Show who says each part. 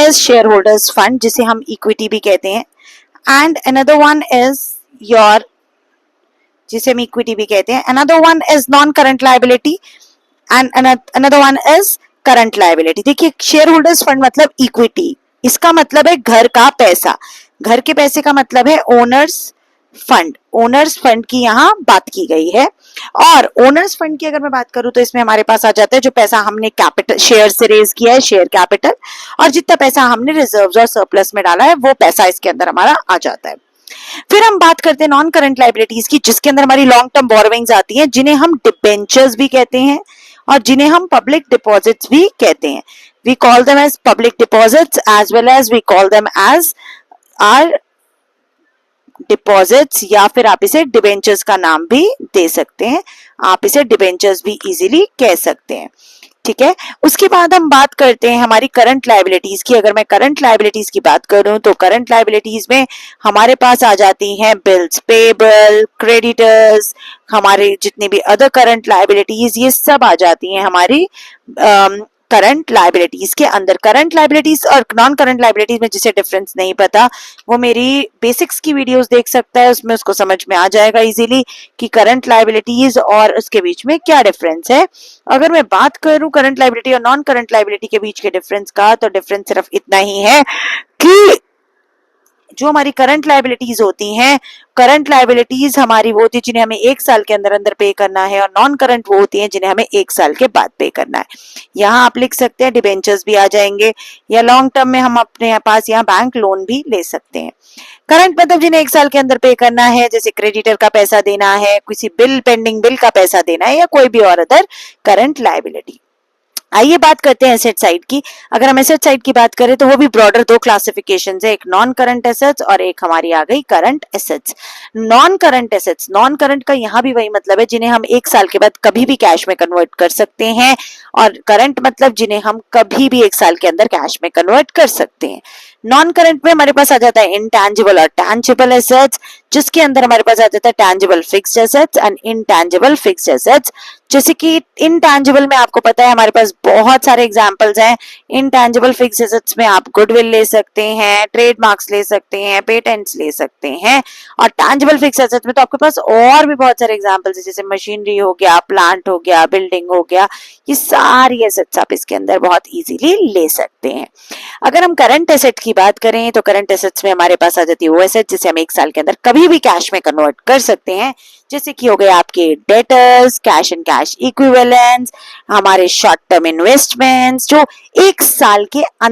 Speaker 1: Is share holders fund, जिसे हम equity भी कहते हैं, and another one is your, जिसे हम इक्विटी भी कहते हैं, another one is non current liability and another one is current liability. देखिए, शेयर होल्डर्स फंड मतलब इक्विटी, इसका मतलब है घर का पैसा, घर के पैसे का मतलब है ओनर्स फंड, ओनर्स फंड की यहाँ बात की गई है। और ओनर्स फंड की अगर मैं बात करूं तो इसमें हमारे पास आ जाता है जो पैसा हमने कैपिटल शेयर से रेज किया है, शेयर कैपिटल, और जितना पैसा हमने रिजर्व्स और सरप्लस में डाला है वो पैसा इसके अंदर हमारा आ जाता है। फिर हम बात करते हैं नॉन करंट लायबिलिटीज की, जिसके अंदर हमारी लॉन्ग टर्म बोरोविंग्स आती हैं, जिन्हें हम डिबेंचर्स भी कहते हैं और जिन्हें हम पब्लिक डिपॉजिट्स भी कहते हैं। We call them as public deposits as well as we call them as R deposits, या फिर आप इसे डिबेंचर्स का नाम भी दे सकते हैं, आप इसे डिबेंचर्स भी इजीली कह सकते हैं। ठीक है, उसके बाद हम बात करते हैं हमारी करंट लायबिलिटीज की। अगर मैं करंट लायबिलिटीज की बात करूं तो करंट लायबिलिटीज में हमारे पास आ जाती हैं बिल्स पेबल, क्रेडिटर्स, हमारे जितने भी अदर करंट लायबिलिटीज, ये सब आ जाती हैं हमारी करंट लायबिलिटीज के अंदर। करंट लायबिलिटीज और नॉन करंट लायबिलिटीज में जिसे डिफरेंस नहीं पता वो मेरी बेसिक्स की वीडियोस देख सकता है, उसमें उसको समझ में आ जाएगा इजीली कि करंट लायबिलिटीज और उसके बीच में क्या डिफरेंस है। अगर मैं बात करूं करंट लायबिलिटी और नॉन करंट लायबिलिटी के बीच के डिफरेंस का, तो डिफरेंस सिर्फ इतना ही है कि जो हमारी करंट लायबिलिटीज होती हैं, करंट लायबिलिटीज हमारी वो होती है जिन्हें हमें 1 साल के अंदर अंदर पे करना है, और नॉन करंट वो होती हैं जिन्हें हमें 1 साल के बाद पे करना है। यहाँ आप लिख सकते हैं डिबेंचर्स भी आ जाएंगे, या लॉन्ग टर्म में हम अपने पास यहाँ बैंक लोन भी ले सकते हैं। करंट मतलब जिन्हें 1 साल के अंदर पे करना है, जैसे क्रेडिटर का पैसा देना है, किसी बिल पेंडिंग बिल का पैसा देना है, या कोई भी और अदर करंट लायबिलिटी। आइए बात करते हैं एसेट साइड की। अगर हम एसेट साइड की बात करें तो वो भी ब्रॉडर 2 क्लासिफिकेशंस है, एक नॉन करंट एसेट्स और एक हमारी आ गई current assets. Non current assets, non current का यहाँ भी वही मतलब है जिन्हें हम 1 साल के बाद कभी भी कैश में कन्वर्ट कर सकते हैं, और करंट मतलब जिन्हें हम कभी भी 1 साल के अंदर कैश में कन्वर्ट कर सकते हैं। नॉन करंट में हमारे पास आ जाता है इंटैंजिबल और टैंजिबल एसेट्स, जिसके अंदर हमारे पास आ जाता है tangible fixed assets and intangible fixed assets. जैसे कि इनटैंजिबल में आपको पता है हमारे पास बहुत सारे एग्जांपल्स हैं। इनटैंजिबल फिक्स्ड एसेट्स में आप गुडविल ले सकते हैं, ट्रेडमार्क्स ले सकते हैं, पेटेंट्स ले सकते हैं, और टैंजिबल फिक्स्ड एसेट्स में तो आपके पास और भी बहुत सारे एग्जांपल्स हैं, जैसे मशीनरी हो गया, प्लांट हो गया, बिल्डिंग हो गया, ये सारी एसेट्स आप इसके अंदर बहुत इजीली ले सकते हैं। अगर हम करंट एसेट की बात करें तो करंट एसेट्स में हमारे पास आ जाती है वो एसेट जिसे हम 1 साल के अंदर कभी भी कैश में कन्वर्ट कर सकते हैं, जैसे कि हो गए आपके debtors, cash and cash equivalents, हमारे शॉर्ट टर्म इन्वेस्टमेंट्स, जो 1 साल के